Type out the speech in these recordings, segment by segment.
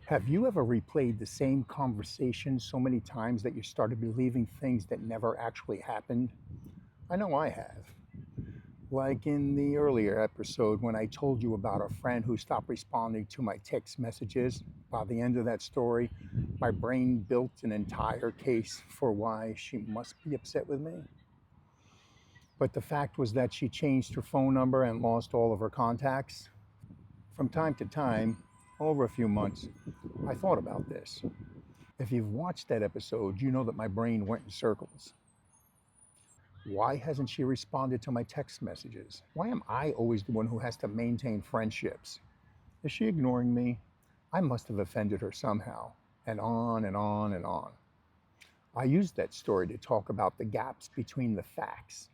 Have you ever replayed the same conversation so many times that you started believing things that never actually happened? I know I have. Like in the earlier episode when I told you about a friend who stopped responding to my text messages. By the end of that story, my brain built an entire case for why she must be upset with me. But the fact was that she changed her phone number and lost all of her contacts. From time to time, over a few months, I thought about this. If you've watched that episode, you know that my brain went in circles. Why hasn't she responded to my text messages? Why am I always the one who has to maintain friendships? Is she ignoring me? I must have offended her somehow. And on and on and on. I used that story to talk about the gaps between the facts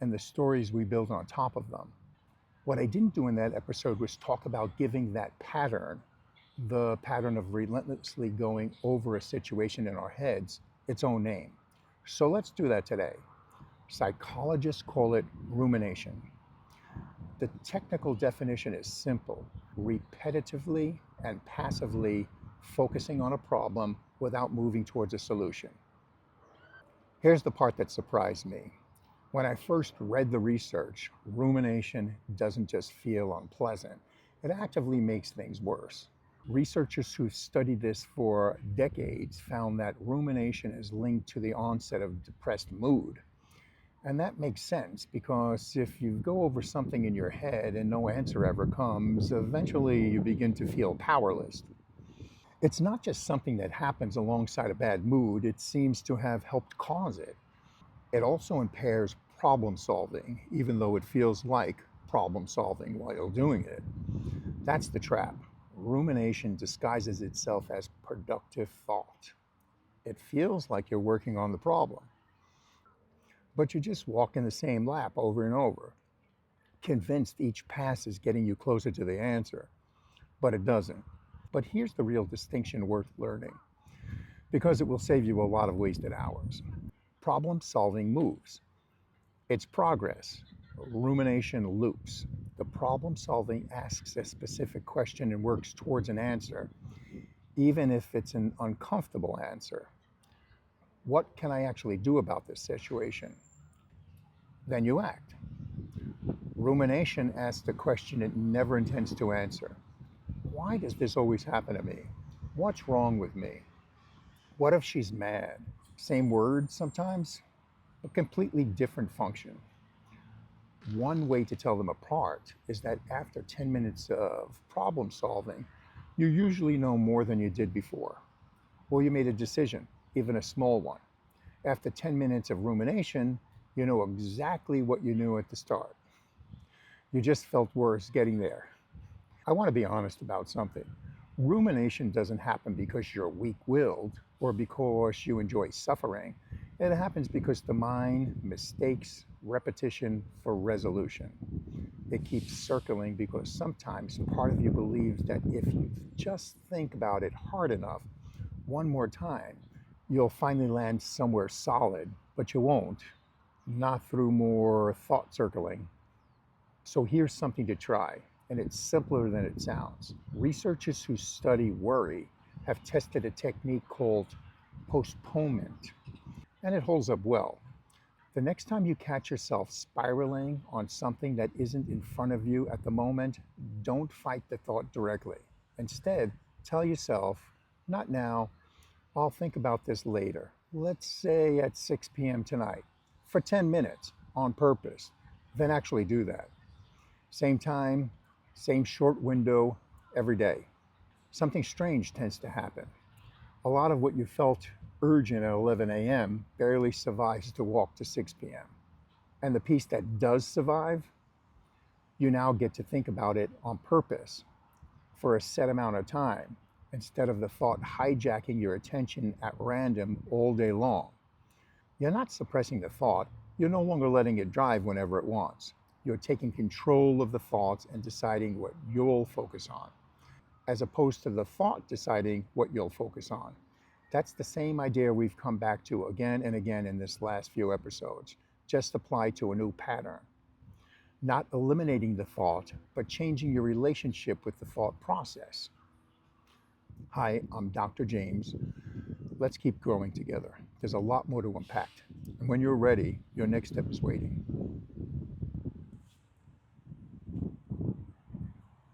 and the stories we build on top of them. What I didn't do in that episode was talk about giving that pattern, the pattern of relentlessly going over a situation in our heads, its own name. So let's do that today. Psychologists call it rumination. The technical definition is simple: repetitively and passively focusing on a problem without moving towards a solution. Here's the part that surprised me. When I first read the research, rumination doesn't just feel unpleasant, it actively makes things worse. Researchers who've studied this for decades found that rumination is linked to the onset of depressed mood. And that makes sense because if you go over something in your head and no answer ever comes, eventually you begin to feel powerless. It's not just something that happens alongside a bad mood, it seems to have helped cause it. It also impairs problem solving, even though it feels like problem solving while you're doing it. That's the trap. Rumination disguises itself as productive thought. It feels like you're working on the problem, but you just walk in the same lap over and over, convinced each pass is getting you closer to the answer, but it doesn't. But here's the real distinction worth learning, because it will save you a lot of wasted hours. Problem solving moves. It's progress. Rumination loops. The problem solving asks a specific question and works towards an answer, even if it's an uncomfortable answer. What can I actually do about this situation? Then you act. Rumination asks a question it never intends to answer. Why does this always happen to me? What's wrong with me? What if she's mad? Same word sometimes, a completely different function. One way to tell them apart is that after 10 minutes of problem solving, you usually know more than you did before. Or you made a decision, even a small one. After 10 minutes of rumination, you know exactly what you knew at the start. You just felt worse getting there. I want to be honest about something. Rumination doesn't happen because you're weak-willed or because you enjoy suffering. It happens because the mind mistakes repetition for resolution. It keeps circling because sometimes part of you believes that if you just think about it hard enough one more time, you'll finally land somewhere solid, but you won't, not through more thought circling. So here's something to try, and it's simpler than it sounds. Researchers who study worry have tested a technique called postponement, and it holds up well. The next time you catch yourself spiraling on something that isn't in front of you at the moment, don't fight the thought directly. Instead, tell yourself, not now, I'll think about this later. Let's say at 6 p.m. tonight, for 10 minutes on purpose. Then actually do that. Same time, same short window every day. Something strange tends to happen. A lot of what you felt urgent at 11 a.m. barely survives to walk to 6 p.m. And the piece that does survive, you now get to think about it on purpose for a set amount of time instead of the thought hijacking your attention at random all day long. You're not suppressing the thought, you're no longer letting it drive whenever it wants. You're taking control of the thoughts and deciding what you'll focus on, as opposed to the thought deciding what you'll focus on. That's the same idea we've come back to again and again in this last few episodes, just applied to a new pattern. Not eliminating the thought, but changing your relationship with the thought process. Hi, I'm Dr. James. Let's keep growing together. There's a lot more to unpack. And when you're ready, your next step is waiting.